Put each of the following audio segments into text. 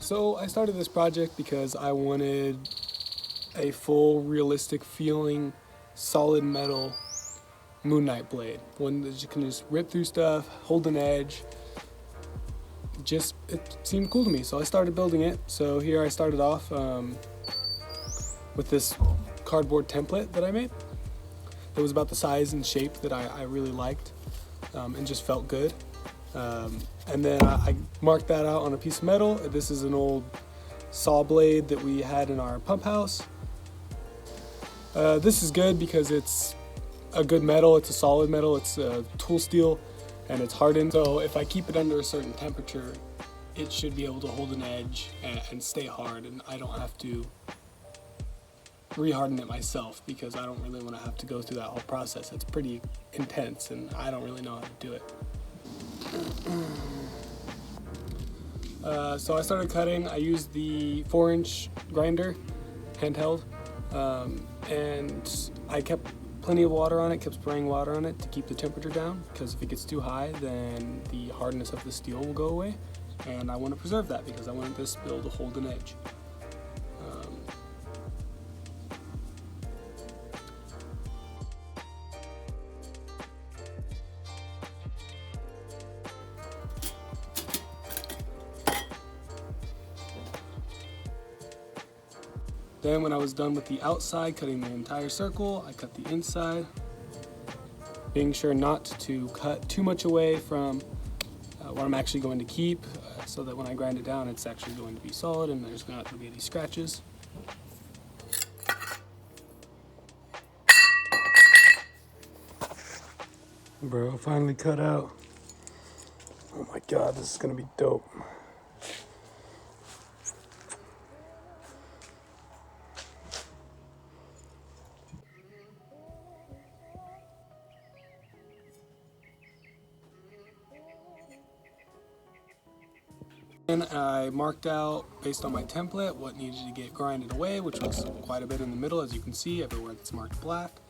So I started this project because I wanted a full, realistic feeling, solid metal Moon Knight blade. One that you can just rip through stuff, hold an edge. It seemed cool to me, so I started building it. So here I started off with this cardboard template that I made. It was about the size and shape that I really liked and just felt good. And then I marked that out on a piece of metal. This is an old saw blade that we had in our pump house. This is good because it's a good metal, it's a solid metal, it's tool steel, and it's hardened. So if I keep it under a certain temperature, it should be able to hold an edge and stay hard, and I don't have to reharden it myself because I don't really want to have to go through that whole process. It's pretty intense and I don't really know how to do it. So I started cutting. I used the 4-inch grinder, handheld, and I kept plenty of water on it, kept spraying water on it to keep the temperature down, because if it gets too high, then the hardness of the steel will go away, and I want to preserve that because I want this build to hold an edge. Then when I was done with the outside, cutting the entire circle, I cut the inside, being sure not to cut too much away from what I'm actually going to keep, so that when I grind it down, it's actually going to be solid and there's not going to be any scratches. Bro, finally cut out. Oh my god, this is going to be dope. And I marked out, based on my template, what needed to get grinded away, which was quite a bit in the middle, as you can see, everywhere that's marked black.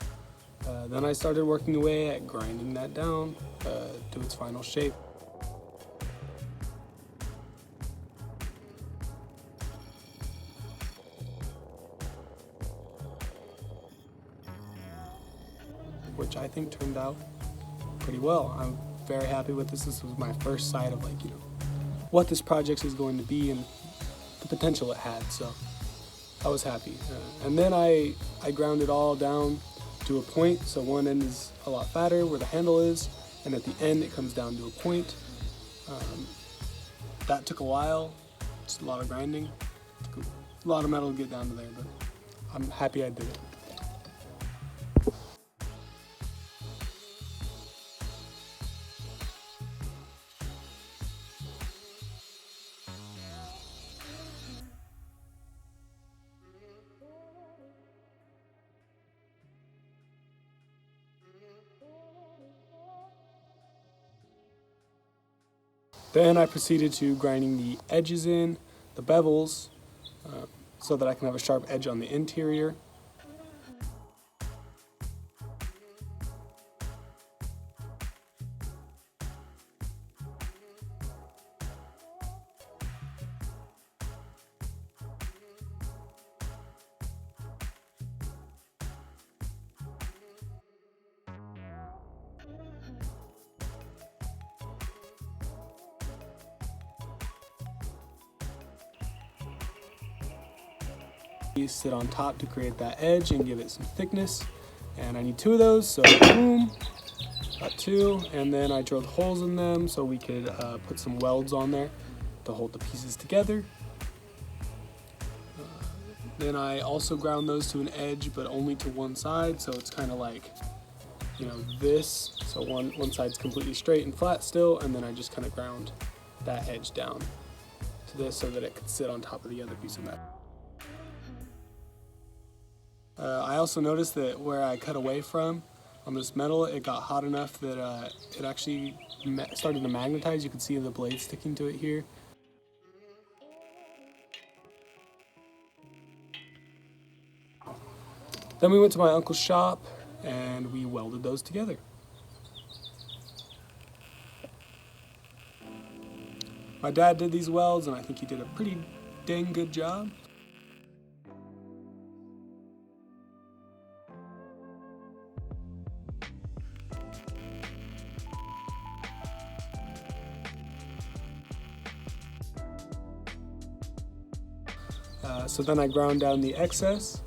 Then I started working away at grinding that down to its final shape. Which I think turned out pretty well. I'm very happy with this. This was my first sight of what this project is going to be and the potential it had, so I was happy. And then I ground it all down to a point, so one end is a lot fatter where the handle is, and at the end it comes down to a point. That took a while, just a lot of grinding, took a lot of metal to get down to there, but I'm happy I did it. Then I proceeded to grinding the edges in, the bevels, so that I can have a sharp edge on the interior. Sit on top to create that edge and give it some thickness, and I need 2 of those, so boom, got 2, and then I drilled holes in them so we could put some welds on there to hold the pieces together. Then I also ground those to an edge, but only to one side, so it's kind of like this, so one side's completely straight and flat still, and then I just kind of ground that edge down to this so that it could sit on top of the other piece of metal. I also noticed that where I cut away from on this metal, it got hot enough that it actually started to magnetize. You can see the blade sticking to it here. Then we went to my uncle's shop and we welded those together. My dad did these welds and I think he did a pretty dang good job. So then I ground down the excess.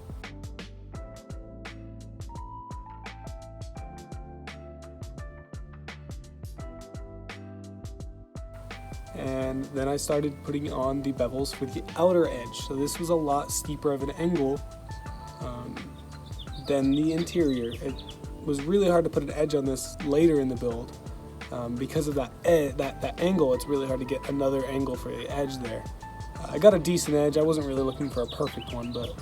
And then I started putting on the bevels for the outer edge. So this was a lot steeper of an angle than the interior. It was really hard to put an edge on this later in the build. Because of that angle, it's really hard to get another angle for the edge there. I got a decent edge. I wasn't really looking for a perfect one, but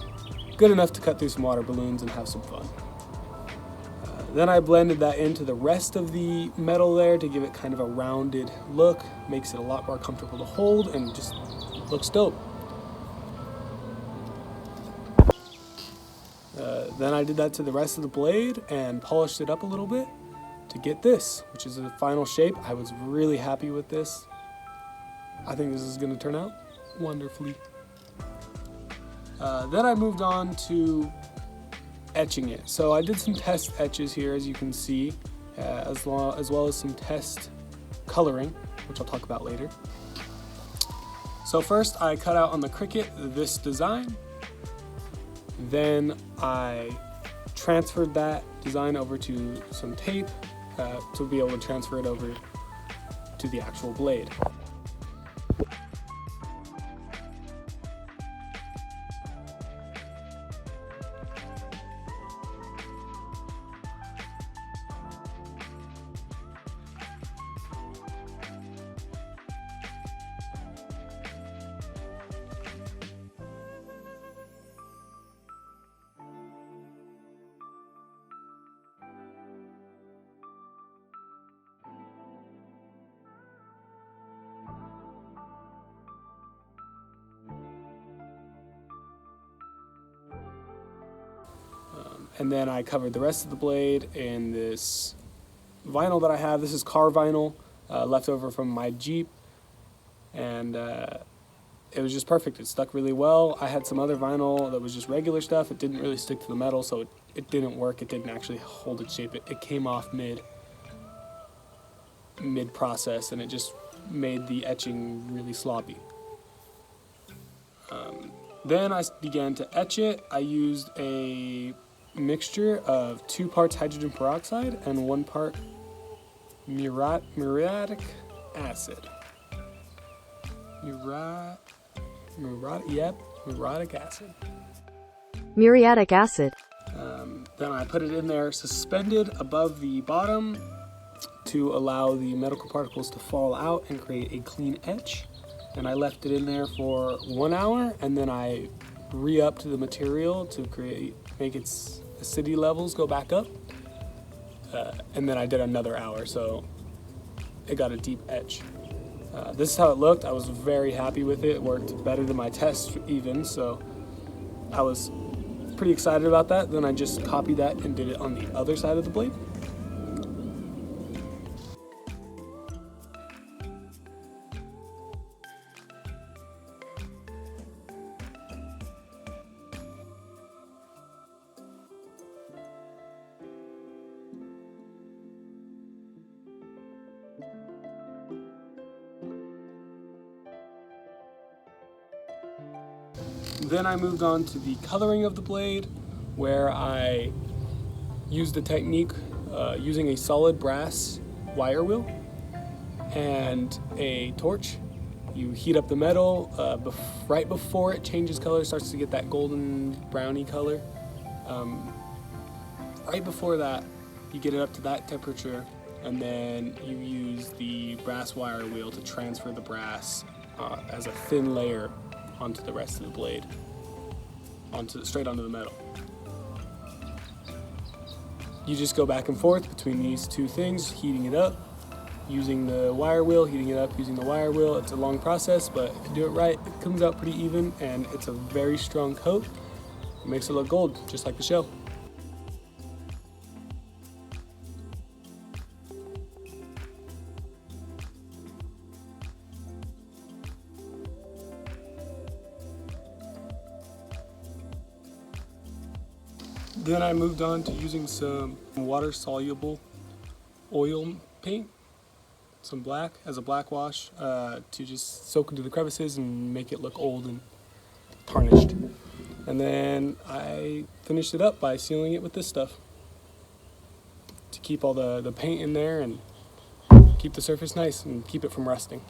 good enough to cut through some water balloons and have some fun. Then I blended that into the rest of the metal there to give it kind of a rounded look. Makes it a lot more comfortable to hold and just looks dope. Then I did that to the rest of the blade and polished it up a little bit to get this, which is the final shape. I was really happy with this. I think this is going to turn out wonderfully. Then I moved on to etching it. So I did some test etches here, as you can see, as well as some test coloring, which I'll talk about later. So first I cut out on the Cricut this design. Then I transferred that design over to some tape to be able to transfer it over to the actual blade. And then I covered the rest of the blade in this vinyl that I have. This is car vinyl, left over from my Jeep. And it was just perfect. It stuck really well. I had some other vinyl that was just regular stuff. It didn't really stick to the metal, so it didn't work. It didn't actually hold its shape. It came off mid-process, and it just made the etching really sloppy. Then I began to etch it. I used a mixture of 2 parts hydrogen peroxide and 1 part muriatic acid. Muriatic acid. Muriatic acid. Then I put it in there suspended above the bottom to allow the medical particles to fall out and create a clean etch. And I left it in there for 1 hour, and then I re-upped the material to make its acidity levels go back up. And then I did another hour, so it got a deep etch. This is how it looked. I was very happy with it. It worked better than my test even, so I was pretty excited about that. Then I just copied that and did it on the other side of the blade. Then I moved on to the coloring of the blade, where I used the technique using a solid brass wire wheel and a torch. You heat up the metal right before it changes color, starts to get that golden browny color. Right before that, you get it up to that temperature, and then you use the brass wire wheel to transfer the brass as a thin layer onto the rest of the blade, straight onto the metal. You just go back and forth between these two things, heating it up, using the wire wheel, heating it up, using the wire wheel. It's a long process, but if you do it right, it comes out pretty even, and it's a very strong coat. It makes it look gold, just like the shell. Then I moved on to using some water-soluble oil paint, some black as a black wash, to just soak into the crevices and make it look old and tarnished. And then I finished it up by sealing it with this stuff to keep all the paint in there and keep the surface nice and keep it from rusting.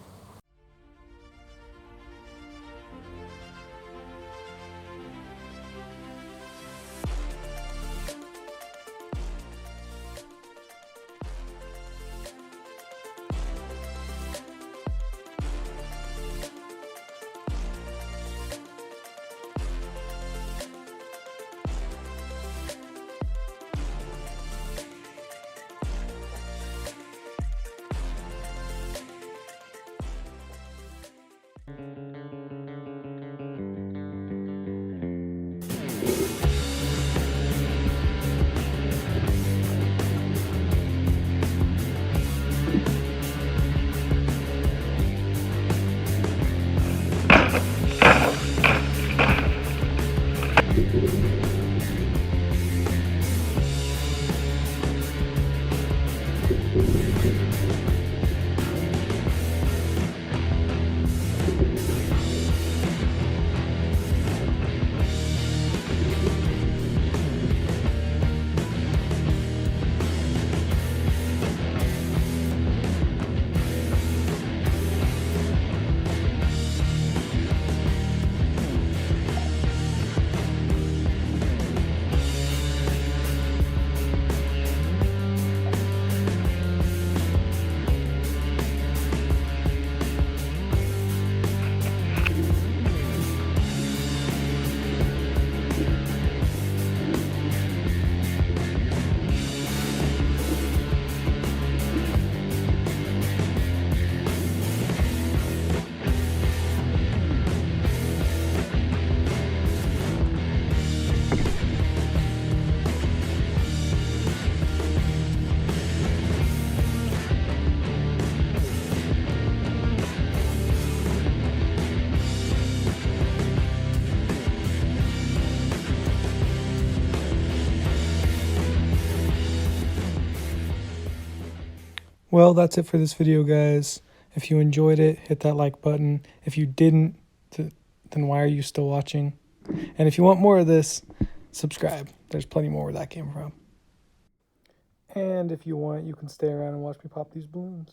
Well, that's it for this video, guys. If you enjoyed it, hit that like button. If you didn't, then why are you still watching? And if you want more of this, subscribe. There's plenty more where that came from. And if you want, you can stay around and watch me pop these balloons.